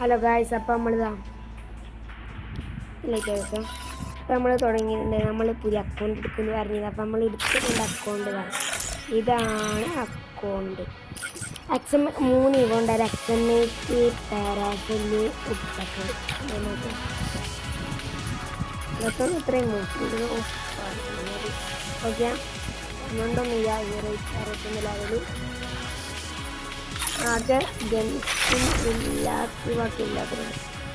Hello guys, അപ്പോൾ നമ്മളിതാ ലേക്ക് വെക്കാം. അപ്പോൾ നമ്മൾ തുടങ്ങിയിട്ടുണ്ട്. നമ്മൾ പുതിയ അക്കൗണ്ട് എടുക്കുമെന്ന് പറഞ്ഞത്. അപ്പോൾ നമ്മൾ എടുത്തിട്ടുണ്ട് അക്കൗണ്ട്. ഇതാണ് അക്കൗണ്ട്. എക്സം 3 ഇവണ്ട് എക്സമേറ്റ് പാരാസെല് ഉപ്പൊക്കെ ഇതൊക്കെ ഇത്രയും നോക്കിയത്. ഓക്കെ, അതുകൊണ്ടൊന്നും ഇല്ല. 61 ലെവല് ആകെ ജംസ്കിൻ ബാക്കിയില്ലാത്തത്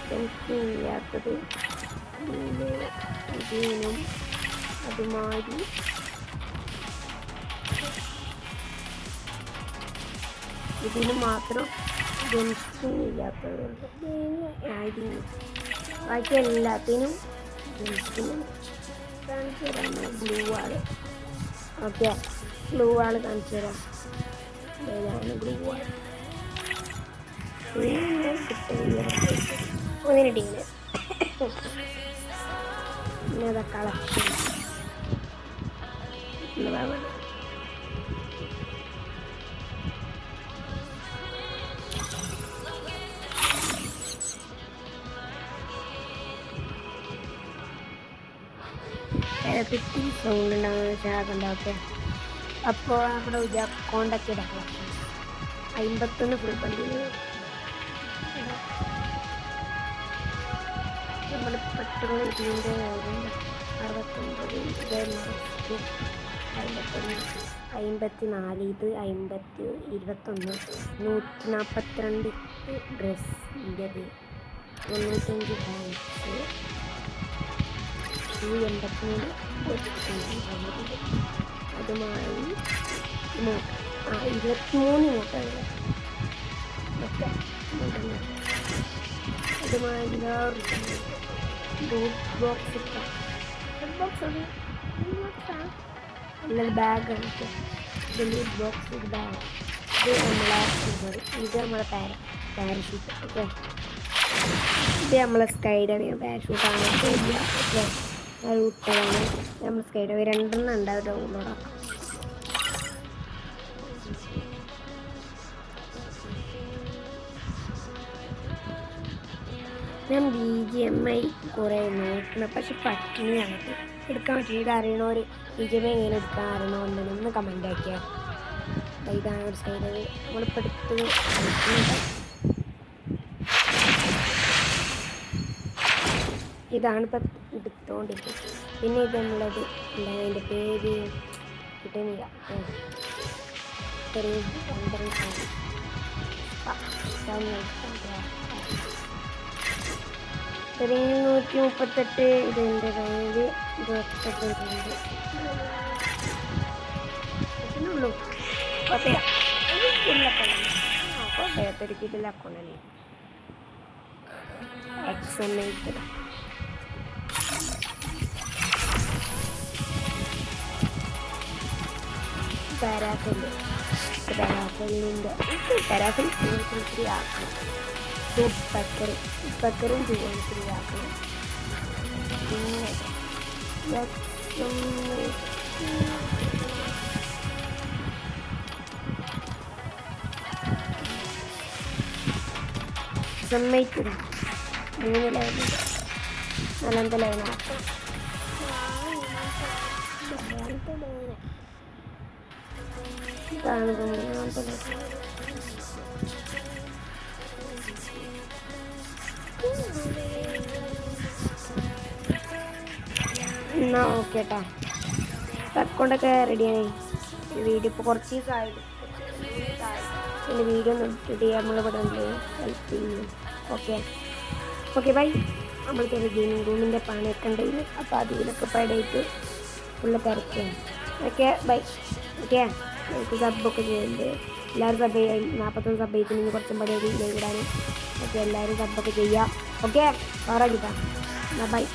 ജംസ്കിൻ ഇല്ലാത്തത് ഇതിനും അതുമാതിരി ഇതിന് മാത്രം ജംസ്കിൻ ഇല്ലാത്തതുണ്ട്. ബാക്കി എല്ലാത്തിനും ജംസ്കിൻ കാണിച്ചു തരാം. ബ്ലൂ ആള്. ഓക്കെ, ബ്ലൂ ആള് കാണിച്ചു തരാം. ഏതാണ് ബ്ലൂ ആള്? ഒന്നിന് ടീമിന് പിന്നെ അതാ കളക്ഷൻ പിറ്റി സൗണ്ട് ഉണ്ടാകുന്ന വെച്ചാൽ. ഓക്കെ, അപ്പോൾ നമ്മുടെ ഒരു അക്കൗണ്ടൊക്കെ ഇടാം. 51 ഫുൾ പണ്ടിന് നമ്മൾ പെട്ടെന്ന് ഇതിൻ്റെ 69 54 ഇത് 50 21 142 ഡ്രസ്സിൻ്റെത് 95 ഫാൻസ് 83 അതുമായി 23 മൂട്ടകൾ. ഓക്കെ, അതുമായി ബോക്സ് നല്ലൊരു ബാഗാണ്. Loot box bag. ഇത് നമ്മളെ പാരഷൂട്ട്. ഓക്കെ, ഇത് നമ്മളെ സ്കൈഡർ പാരഷൂട്ടാണ്. ഓക്കെ, റൂട്ടാണ് നമ്മൾ സ്കൈഡർ. 2 ഉണ്ടാവും ഡൗൺലോഡാക്കാം. ഞാൻ BGMI കുറേ നോക്കണം, പക്ഷെ പട്ടിണിയാണ് എടുക്കാൻ പറ്റില്ല. അറിയണവർ BGMI എങ്ങനെ എടുക്കാൻ അറിയണമെന്ന് ഒന്ന് കമൻ്റ് ആക്കിയാൽ. ഇതാണ് ഒരു സൈഡ് നമ്മളിപ്പോൾ എടുത്ത് ഇതാണ് ഇപ്പം എടുത്തുകൊണ്ടിരിക്കുന്നത്. പിന്നെ ഇത് നമ്മളത് എന്താ അതിൻ്റെ പേര് കിട്ടുന്നില്ല. ഒരു 138 ഇതിൻ്റെ കയ്യിൽ 28 ഉണ്ട്. ഇതിനുള്ളൂ കോട്ടയത്തൊരു കിട്ടില്ല അക്കൗണ്ടല്ലേ. എക്സമേറ്റ് പാരാസെല്ലിൻ്റെ പാരാസെൽ 3 ആക്കണം. ഉപ്പക്കറും 3 ആക്കണം. പിന്നെ സമ്മതിക്കില്ല. 3 ലൈനുണ്ട്. 4 ലൈനാക്കും. ഇതാണ് 3 ലൈൻ. എന്നാൽ ഓക്കെ കേട്ടോ, അക്കൗണ്ടൊക്കെ റെഡിയായി. വീഡിയോ ഇപ്പോൾ കുറച്ച് ദിവസമായിട്ട് എൻ്റെ വീഡിയോ ഒന്ന് ഇട്ടിട്ട് നമ്മളിവിടെ ഹെൽപ്പ് ചെയ്യുന്നു. Okay bye. നമ്മൾക്ക് ഗെയിമിംഗ് റൂമിൻ്റെ പണിയൊക്കെ ഉണ്ടെങ്കിൽ അപ്പോൾ അതിലൊക്കെ പടയിട്ട് ഫുള്ള് തിരക്കാണ്. Okay bye. ഓക്കെ, എനിക്ക് സബ്ബൊക്കെ ചെയ്യുന്നുണ്ട്. എല്ലാവരും സബ് 41 സബ് ചെയ്യുന്നു. കുറച്ചും പടി ലൈവ് ഇടാനും. ഓക്കെ, എല്ലാവരും സബ്ബൊക്കെ ചെയ്യാം. ഓക്കെ, പറയാം. ബൈ.